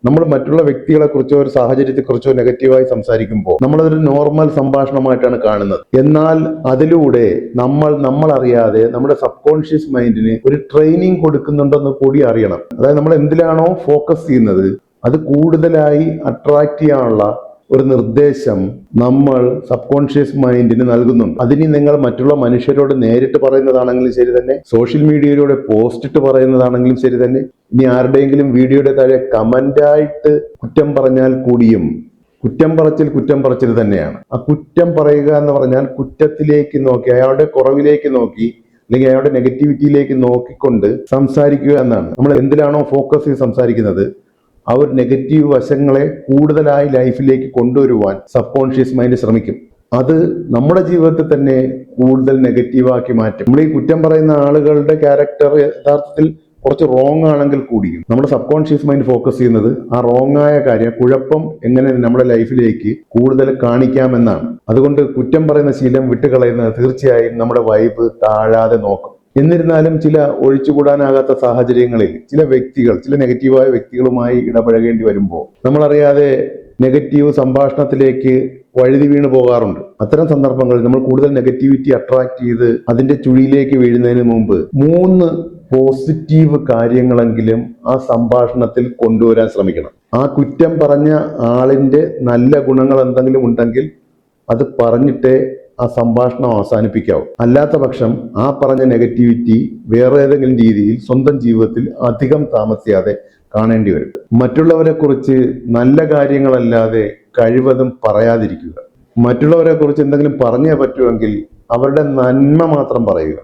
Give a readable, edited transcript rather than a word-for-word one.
നമ്മൾ മറ്റുള്ള വ്യക്തികളെ കുറിച്ചോ ഒരു സാഹചര്യത്തെ കുറിച്ചോ നെഗറ്റീവായി സംസാരിക്കുമ്പോൾ നമ്മളതൊരു നോർമൽ സംഭാഷണമായിട്ടാണ് കാണുന്നത്. എന്നാൽ അതിലൂടെ നമ്മൾ അറിയാതെ നമ്മുടെ സബ് കോൺഷ്യസ് മൈൻഡിന് ഒരു ട്രെയിനിങ് കൊടുക്കുന്നുണ്ടെന്ന് കൂടി അറിയണം. അതായത് നമ്മൾ എന്തിലാണോ ഫോക്കസ് ചെയ്യുന്നത് അത് കൂടുതലായി അട്രാക്ട് ചെയ്യാനുള്ള ഒരു നിർദ്ദേശം നമ്മൾ സബ് കോൺഷ്യസ് മൈൻഡിന് നൽകുന്നുണ്ട്. അതിന് നിങ്ങൾ മറ്റുള്ള മനുഷ്യരോട് നേരിട്ട് പറയുന്നതാണെങ്കിലും ശരി തന്നെ, സോഷ്യൽ മീഡിയയിലൂടെ പോസ്റ്റ് ഇട്ട് പറയുന്നതാണെങ്കിലും ശരി തന്നെ, ഇനി ആരുടെയെങ്കിലും വീഡിയോയുടെ താഴെ കമന്റായിട്ട് കുറ്റം പറഞ്ഞാൽ കൂടിയും കുറ്റം പറച്ചിൽ തന്നെയാണ്. ആ കുറ്റം പറയുക എന്ന് പറഞ്ഞാൽ കുറ്റത്തിലേക്ക് നോക്കി, അയാളുടെ കുറവിലേക്ക് നോക്കി, അല്ലെങ്കിൽ അയാളുടെ നെഗറ്റിവിറ്റിയിലേക്ക് നോക്കിക്കൊണ്ട് സംസാരിക്കുക എന്നാണ്. നമ്മൾ എന്തിലാണോ ഫോക്കസ് ചെയ്ത് സംസാരിക്കുന്നത് ആ ഒരു നെഗറ്റീവ് വശങ്ങളെ കൂടുതലായി ലൈഫിലേക്ക് കൊണ്ടുവരുവാൻ സബ് കോൺഷ്യസ് മൈൻഡ് ശ്രമിക്കും. അത് നമ്മുടെ ജീവിതത്തിൽ തന്നെ കൂടുതൽ നെഗറ്റീവാക്കി മാറ്റും. നമ്മൾ ഈ കുറ്റം പറയുന്ന ആളുകളുടെ ക്യാരക്ടർ യഥാർത്ഥത്തിൽ കുറച്ച് റോങ് ആണെങ്കിൽ കൂടിയും നമ്മുടെ സബ് കോൺഷ്യസ് മൈൻഡ് ഫോക്കസ് ചെയ്യുന്നത് ആ റോങ് ആയ കാര്യം, കുഴപ്പം എങ്ങനെ നമ്മുടെ ലൈഫിലേക്ക് കൂടുതൽ കാണിക്കാമെന്നാണ്. അതുകൊണ്ട് കുറ്റം പറയുന്ന ശീലം വിട്ടുകളയുന്നത് തീർച്ചയായും നമ്മുടെ വൈബ് താഴാതെ നോക്കും. എന്നിരുന്നാലും ചില ഒഴിച്ചുകൂടാനാകാത്ത സാഹചര്യങ്ങളിൽ ചില നെഗറ്റീവായ വ്യക്തികളുമായി ഇടപഴകേണ്ടി വരുമ്പോൾ നമ്മളറിയാതെ നെഗറ്റീവ് സംഭാഷണത്തിലേക്ക് വഴുതി വീണ് പോകാറുണ്ട്. അത്തരം സന്ദർഭങ്ങളിൽ നമ്മൾ കൂടുതൽ നെഗറ്റിവിറ്റി അട്രാക്ട് ചെയ്ത് അതിന്റെ ചുഴിയിലേക്ക് വീഴുന്നതിന് മുമ്പ് 3 പോസിറ്റീവ് കാര്യങ്ങളെങ്കിലും ആ സംഭാഷണത്തിൽ കൊണ്ടുവരാൻ ശ്രമിക്കണം. ആ കുറ്റം പറഞ്ഞ ആളിന്റെ നല്ല ഗുണങ്ങൾ എന്തെങ്കിലും ഉണ്ടെങ്കിൽ അത് പറഞ്ഞിട്ടേ ആ സംഭാഷണം അവസാനിപ്പിക്കാവും. അല്ലാത്ത പക്ഷം ആ പറഞ്ഞ നെഗറ്റിവിറ്റി വേറെ ഏതെങ്കിലും രീതിയിൽ സ്വന്തം ജീവിതത്തിൽ അധികം താമസിയാതെ കാണേണ്ടി വരും. മറ്റുള്ളവരെ കുറിച്ച് നല്ല കാര്യങ്ങളല്ലാതെ കഴിവതും പറയാതിരിക്കുക. മറ്റുള്ളവരെ കുറിച്ച് എന്തെങ്കിലും പറഞ്ഞേ പറ്റുമെങ്കിൽ അവരുടെ നന്മ മാത്രം പറയുക.